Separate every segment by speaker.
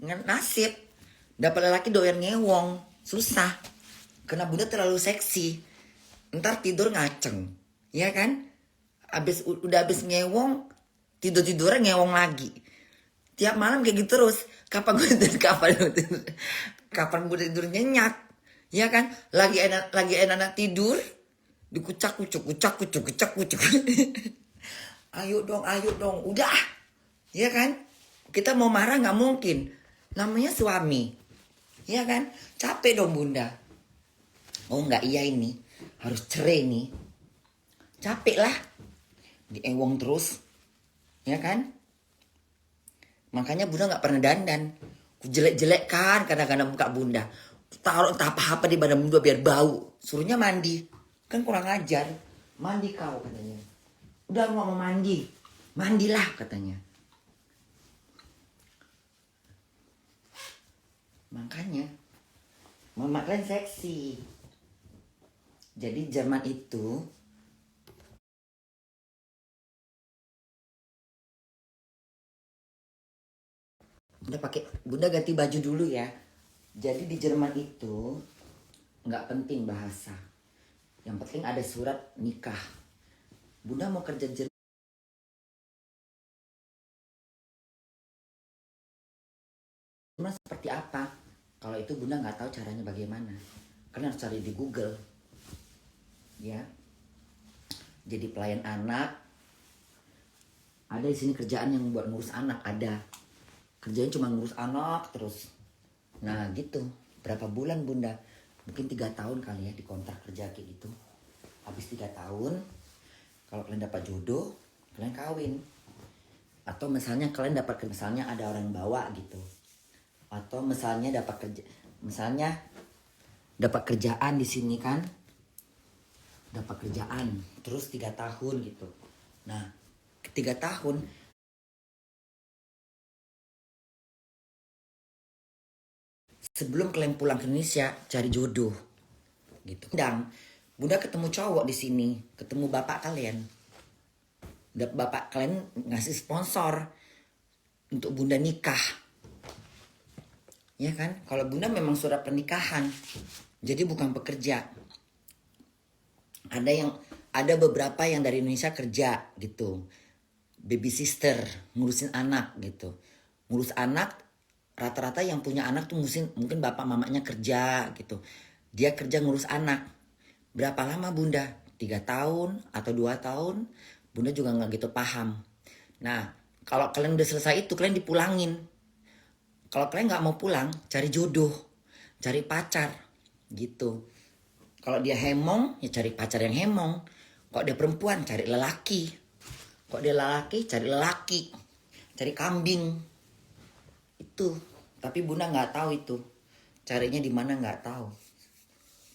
Speaker 1: Nasib dapat lelaki doyan ngewong susah karena bunda terlalu seksi, ntar tidur ngaceng, ya kan? Udah abis ngewong, tidurnya ngewong lagi, tiap malam kayak gitu terus. Kapan gue tidur, kapan gue tidur nyenyak, ya kan? Lagi enak tidur, dikucak kucuk. ayo dong, udah, ya kan? Kita mau marah nggak mungkin, namanya suami, ya kan? Capek dong bunda. Oh nggak, iya ini harus cerai nih, capek lah diewong terus, ya kan? Makanya bunda nggak pernah dandan, ku jelek kan kadang-kadang muka bunda, taruh entah apa di badan bunda biar bau, suruhnya mandi, kan kurang ajar. Mandi kau katanya, udah mau mandi, mandilah katanya. Makanya mama kalian seksi. Jadi zaman itu bunda ganti baju dulu ya. Jadi di Jerman itu nggak penting bahasa, yang penting ada surat nikah. Bunda mau kerja Jerman seperti apa? Kalau itu bunda nggak tahu caranya bagaimana, kalian harus cari di Google, ya. Jadi pelayan anak, ada di sini kerjaan yang buat ngurus anak, ada kerjanya cuma ngurus anak terus. Nah gitu, berapa bulan bunda? Mungkin 3 tahun kali ya di kontrak kerja kayak gitu. Habis 3 tahun, kalau kalian dapat jodoh, kalian kawin. Atau misalnya kalian dapat, misalnya ada orang yang bawa gitu. Atau misalnya dapat kerjaan di sini kan. Dapat kerjaan terus 3 tahun gitu. Nah, 3 tahun sebelum kalian pulang ke Indonesia cari jodoh gitu. Bunda ketemu cowok di sini, ketemu bapak kalian. Bapak kalian ngasih sponsor untuk bunda nikah, ya kan? Kalau bunda memang surat pernikahan, jadi bukan pekerja. Ada beberapa yang dari Indonesia kerja gitu, baby sister, ngurusin anak gitu. Ngurus anak, rata-rata yang punya anak tuh mungkin bapak mamanya kerja gitu. Dia kerja ngurus anak. Berapa lama bunda? 3 tahun atau 2 tahun? Bunda juga gak gitu paham. Nah, kalau kalian udah selesai itu, kalian dipulangin. Kalau kalian gak mau pulang, cari jodoh, cari pacar gitu. Kalau dia hemong, ya cari pacar yang hemong. Kalau dia perempuan, cari lelaki. Kalau dia lelaki, cari lelaki. Cari kambing. Itu. Tapi bunda nggak tahu itu. Carinya di mana nggak tahu.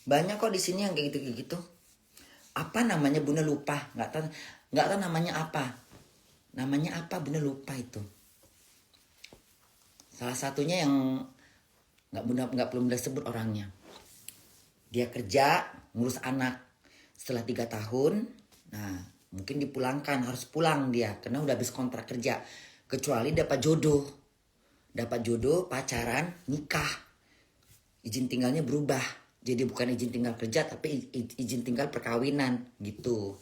Speaker 1: Banyak kok di sini yang kayak gitu. Apa namanya bunda lupa. Nggak tahu namanya apa. Namanya apa bunda lupa itu. Salah satunya yang nggak perlu bunda sebut orangnya. Dia kerja ngurus anak setelah 3 tahun. Nah mungkin dipulangkan, harus pulang dia karena udah habis kontrak kerja. Kecuali dapat jodoh, pacaran, nikah, izin tinggalnya berubah. Jadi bukan izin tinggal kerja tapi izin tinggal perkawinan gitu.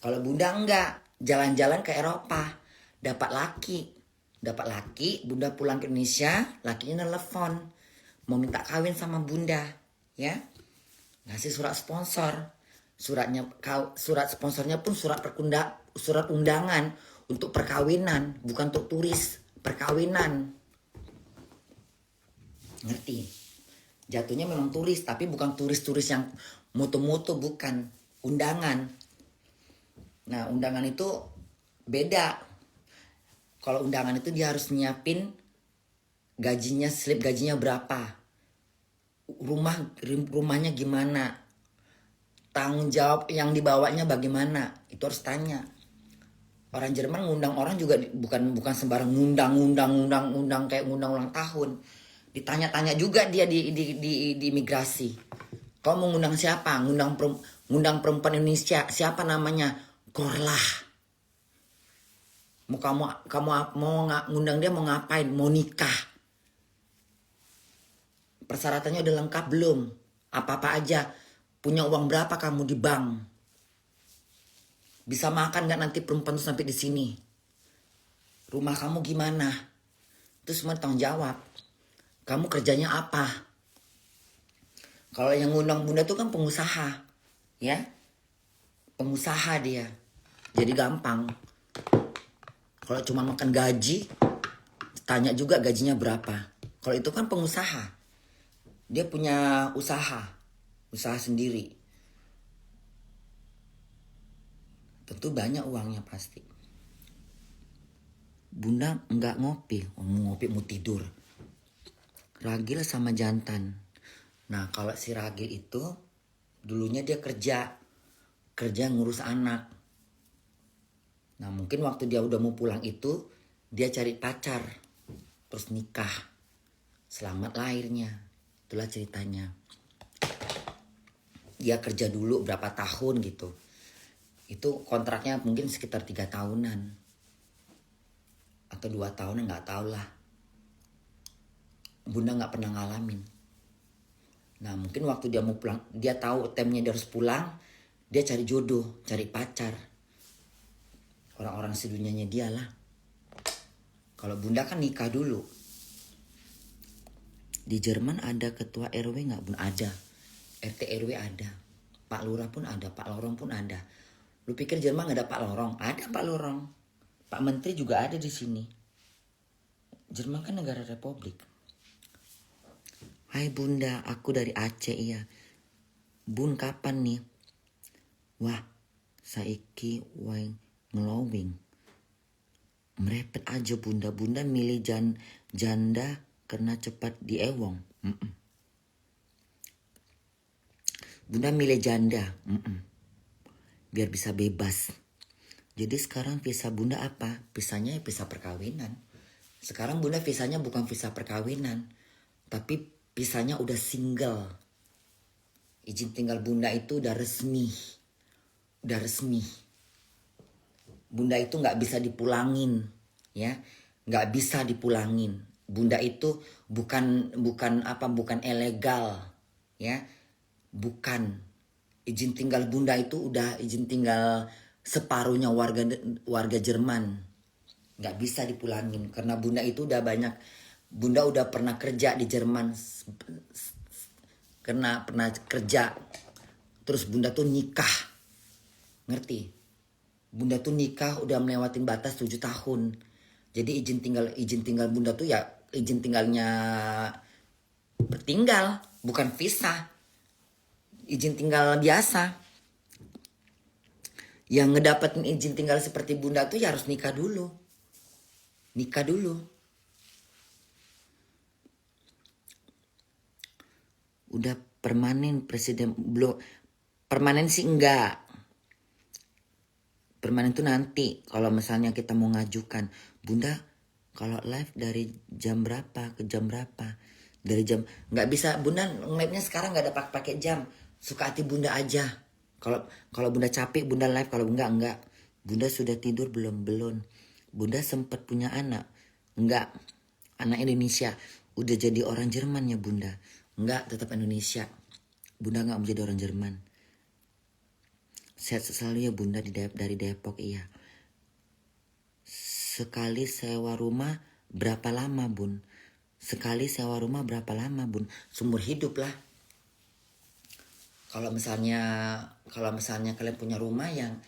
Speaker 1: Kalau bunda enggak, jalan-jalan ke Eropa, dapat laki, bunda pulang ke Indonesia, lakinya nelfon mau minta kawin sama bunda, ya. Ngasih surat sponsor. Surat sponsornya pun surat undangan untuk perkawinan, bukan untuk turis, perkawinan. Ngerti? Jatuhnya memang turis, tapi bukan turis yang mutu-mutu, bukan. Undangan. Nah, undangan itu beda. Kalau undangan itu dia harus nyiapin gajinya, slip gajinya berapa. Rumahnya gimana, tanggung jawab yang dibawanya bagaimana, itu harus tanya. Orang Jerman ngundang orang juga bukan sembarang ngundang kayak ngundang ulang tahun. Ditanya-tanya juga dia di imigrasi. Kau mau ngundang siapa? Ngundang perempuan Indonesia, siapa namanya? Korlah. Kamu mau ngundang dia mau ngapain? Mau nikah. Persyaratannya udah lengkap belum? Apa-apa aja. Punya uang berapa kamu di bank? Bisa makan nggak nanti perempuan tuh sampai di sini? Rumah kamu gimana? Itu semua tanggung jawab. Kamu kerjanya apa? Kalau yang ngundang bunda tuh kan pengusaha. Ya. Pengusaha dia. Jadi gampang. Kalau cuma makan gaji, tanya juga gajinya berapa. Kalau itu kan pengusaha. Dia punya usaha sendiri. Tentu banyak uangnya pasti. Bunda nggak ngopi, mau ngopi mau tidur. Ragil sama jantan. Nah kalau si Ragil itu dulunya dia kerja ngurus anak. Nah mungkin waktu dia udah mau pulang itu dia cari pacar, terus nikah. Selamat lahirnya, itulah ceritanya. Dia kerja dulu berapa tahun gitu. Itu kontraknya mungkin sekitar 3 tahunan. Atau 2 tahunan gak tahu lah. Bunda gak pernah ngalamin. Nah mungkin waktu dia mau pulang, dia tahu temnya dia harus pulang. Dia cari jodoh, cari pacar. Orang-orang sedunianya dia lah. Kalau bunda kan nikah dulu. Di Jerman ada ketua RW gak bun? Ada. RT RW ada. Pak Lurah pun ada, Pak Lorong pun ada. Lu pikir Jerman gak ada Pak Lorong? Ada Pak Lorong. Pak Menteri juga ada di sini. Jerman kan negara republik. Hai bunda, aku dari Aceh ya. Bun kapan nih? Wah, saiki wae ngelowing. Merepet aja bunda. Bunda milih janda karena cepat diewong. Bunda milih janda. Biar bisa bebas. Jadi sekarang visa bunda apa? Visanya visa perkawinan. Sekarang bunda visanya bukan visa perkawinan. Tapi visanya udah single. Izin tinggal bunda itu udah resmi. Udah resmi. Bunda itu gak bisa dipulangin. Ya, gak bisa dipulangin. Bunda itu bukan ilegal. Ya, bukan. Izin tinggal bunda itu udah izin tinggal separuhnya warga Jerman. Gak bisa dipulangin. Karena bunda itu udah banyak. Bunda udah pernah kerja di Jerman. Karena pernah kerja. Terus bunda tuh nikah. Ngerti? Bunda tuh nikah udah melewatin batas 7 tahun. Jadi izin tinggal bunda tuh ya izin tinggalnya bertinggal. Bukan visa. Izin tinggal biasa. Yang ngedapetin izin tinggal seperti bunda tuh ya harus nikah dulu. Nikah dulu. Udah permanen presiden belum. Permanen sih enggak. Permanen tuh nanti. Kalau misalnya kita mau ngajukan. Bunda kalau live dari jam berapa ke jam berapa. Dari jam. Enggak bisa. Bunda live-nya sekarang enggak ada pakai jam. Suka hati bunda aja. Kalau bunda capek bunda live. Kalau enggak. Bunda sudah tidur belum? Belum. Bunda sempat punya anak. Enggak. Anak Indonesia. Udah jadi orang Jerman ya bunda. Enggak, tetap Indonesia. Bunda enggak menjadi orang Jerman. Sehat selalu ya bunda dari Depok iya. Sekali sewa rumah berapa lama bun? Sekali sewa rumah berapa lama bun? Seumur hidup lah. Kalau misalnya kalian punya rumah yang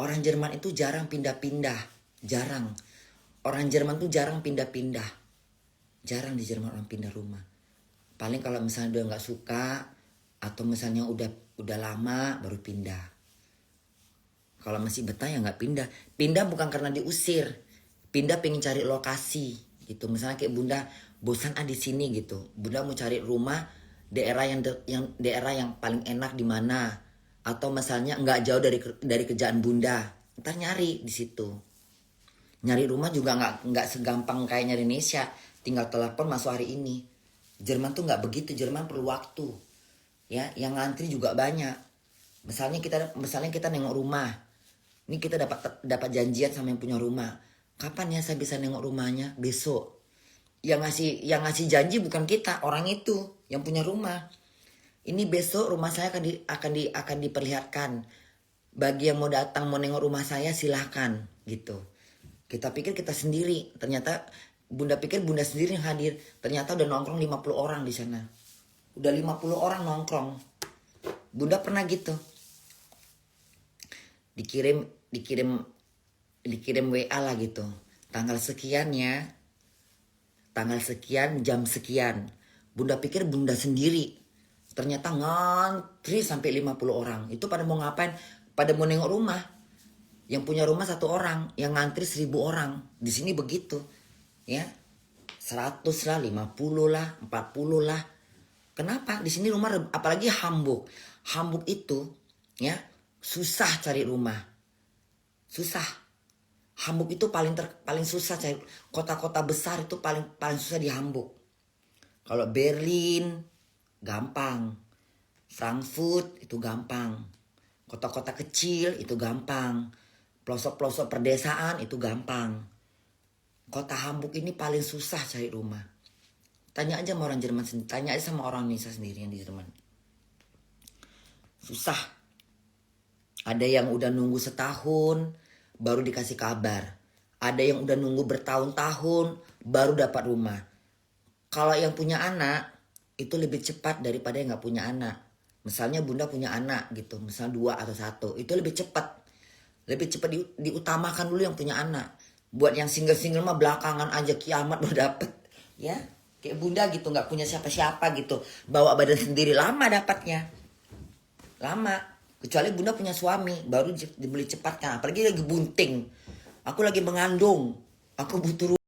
Speaker 1: orang Jerman itu jarang pindah-pindah. Jarang. Orang Jerman tuh jarang pindah-pindah. Jarang di Jerman orang pindah rumah. Paling kalau misalnya dia nggak suka atau misalnya udah lama baru pindah. Kalau masih betah ya nggak pindah. Pindah bukan karena diusir. Pindah pengen cari lokasi gitu. Misalnya kayak bunda bosan di sini gitu. Bunda mau cari rumah daerah yang paling enak di mana. Atau misalnya nggak jauh dari kerjaan bunda. Ntar nyari di situ. Nyari rumah juga nggak segampang kayak nyari Indonesia. Tinggal telepon masuk hari ini. Jerman tuh nggak begitu. Jerman perlu waktu. Ya, yang ngantri juga banyak. Misalnya kita nengok rumah. Ini kita dapat janjian sama yang punya rumah. Kapan ya saya bisa nengok rumahnya? Besok. Yang ngasih janji bukan kita, orang itu yang punya rumah. Ini besok rumah saya akan diperlihatkan. Bagi yang mau datang mau nengok rumah saya silahkan gitu. Kita pikir kita sendiri, ternyata Bunda pikir Bunda sendiri yang hadir. Ternyata udah nongkrong 50 orang di sana. Udah 50 orang nongkrong. Bunda pernah gitu. Dikirim WA lah gitu. Tanggal sekian ya. Tanggal sekian, jam sekian. Bunda pikir Bunda sendiri. Ternyata ngantri sampai 50 orang. Itu pada mau ngapain? Pada mau nengok rumah. Yang punya rumah 1 orang, yang ngantri 1000 orang. Di sini begitu. Ya. 100 lah, 50 lah, 40 lah. Kenapa? Di sini rumah apalagi Hamburg. Hamburg itu ya susah cari rumah. Susah. Hamburg itu paling susah cari. Kota-kota besar itu paling susah di Hamburg. Kalau Berlin gampang. Frankfurt itu gampang. Kota-kota kecil itu gampang. Pelosok-pelosok perdesaan itu gampang. Kota Hamburg ini paling susah cari rumah. Tanya aja sama orang Jerman sendiri. Tanya aja sama orang Indonesia sendiri yang di Jerman. Susah. Ada yang udah nunggu setahun baru dikasih kabar. Ada yang udah nunggu bertahun-tahun baru dapat rumah. Kalau yang punya anak itu lebih cepat daripada yang gak punya anak. Misalnya Bunda punya anak gitu. Misalnya 2 atau 1. Itu lebih cepat. Lebih cepat diutamakan dulu yang punya anak. Buat yang single-single mah belakangan aja kiamat baru dapet. Ya. Kayak Bunda gitu gak punya siapa-siapa gitu. Bawa badan sendiri lama dapatnya. Lama. Kecuali Bunda punya suami. Baru dibeli cepat kan. Apalagi lagi bunting. Aku lagi mengandung. Aku butuh